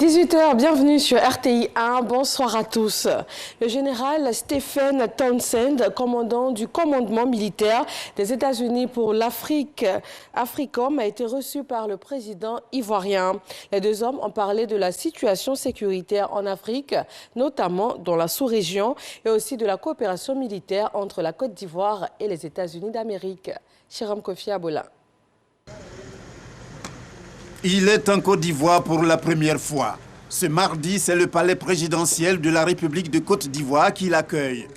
18h, bienvenue sur RTI 1, bonsoir à tous. Le général Stephen Townsend, commandant du commandement militaire des États-Unis pour l'Afrique, AFRICOM, a été reçu par le président ivoirien. Les deux hommes ont parlé de la situation sécuritaire en Afrique, notamment dans la sous-région, et aussi de la coopération militaire entre la Côte d'Ivoire et les États-Unis d'Amérique. Chiram Kofi Abola. Il est en Côte d'Ivoire pour la première fois. Ce mardi, c'est le palais présidentiel de la République de Côte d'Ivoire qui l'accueille.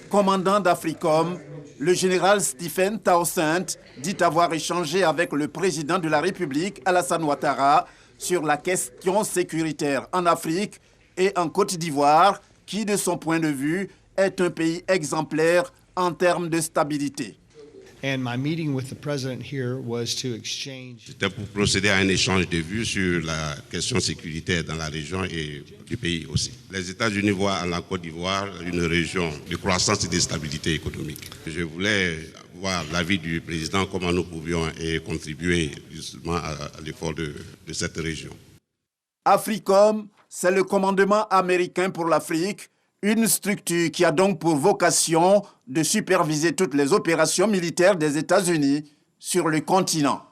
Commandant d'AFRICOM, le général Stephen Townsend dit avoir échangé avec le président de la République, Alassane Ouattara, sur la question sécuritaire en Afrique et en Côte d'Ivoire, qui, de son point de vue, est un pays exemplaire en termes de stabilité. C'était pour procéder à un échange de vues sur la question sécuritaire dans la région et du pays aussi. Les États-Unis voient en la Côte d'Ivoire une région de croissance et de stabilité économique. Je voulais voir l'avis du président, comment nous pouvions contribuer justement à l'effort de cette région. AFRICOM, c'est le commandement américain pour l'Afrique, une structure qui a donc pour vocation de superviser toutes les opérations militaires des États-Unis sur le continent.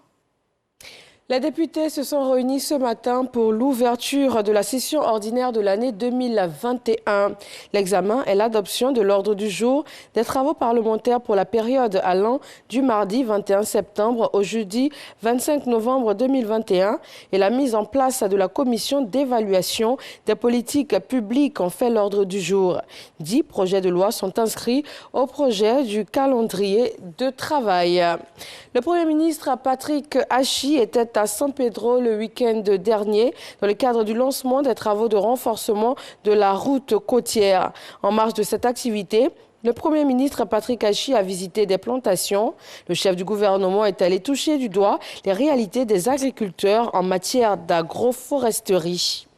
Les députés se sont réunis ce matin pour l'ouverture de la session ordinaire de l'année 2021. L'examen et l'adoption de l'ordre du jour des travaux parlementaires pour la période allant du mardi 21 septembre au jeudi 25 novembre 2021 et la mise en place de la commission d'évaluation des politiques publiques ont fait l'ordre du jour. 10 projets de loi sont inscrits au projet du calendrier de travail. Le Premier ministre Patrick Achi était à San Pedro le week-end dernier dans le cadre du lancement des travaux de renforcement de la route côtière. En marge de cette activité, le Premier ministre Patrick Achi a visité des plantations. Le chef du gouvernement est allé toucher du doigt les réalités des agriculteurs en matière d'agroforesterie.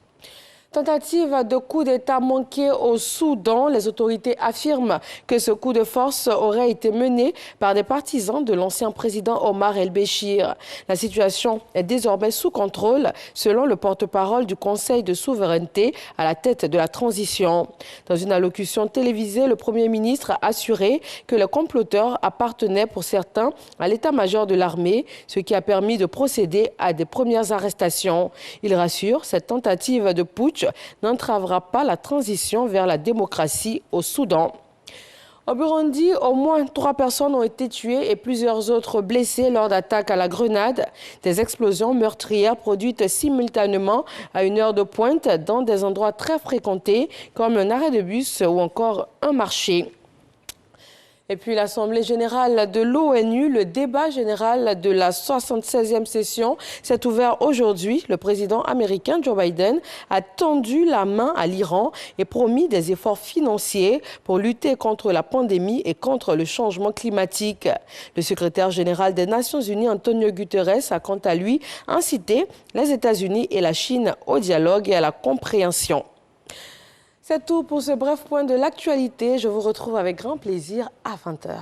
Tentative de coup d'État manqué au Soudan. Les autorités affirment que ce coup de force aurait été mené par des partisans de l'ancien président Omar el-Béchir. La situation est désormais sous contrôle, selon le porte-parole du Conseil de souveraineté à la tête de la transition. Dans une allocution télévisée, le Premier ministre a assuré que les comploteurs appartenaient pour certains à l'état-major de l'armée, ce qui a permis de procéder à des premières arrestations. Il rassure, cette tentative de putsch n'entravera pas la transition vers la démocratie au Soudan. Au Burundi, au moins 3 personnes ont été tuées et plusieurs autres blessées lors d'attaques à la grenade. Des explosions meurtrières produites simultanément à une heure de pointe dans des endroits très fréquentés comme un arrêt de bus ou encore un marché. Et puis l'Assemblée générale de l'ONU, le débat général de la 76e session s'est ouvert aujourd'hui. Le président américain Joe Biden a tendu la main à l'Iran et promis des efforts financiers pour lutter contre la pandémie et contre le changement climatique. Le secrétaire général des Nations Unies, Antonio Guterres, a quant à lui incité les États-Unis et la Chine au dialogue et à la compréhension. C'est tout pour ce bref point de l'actualité. Je vous retrouve avec grand plaisir à 20h.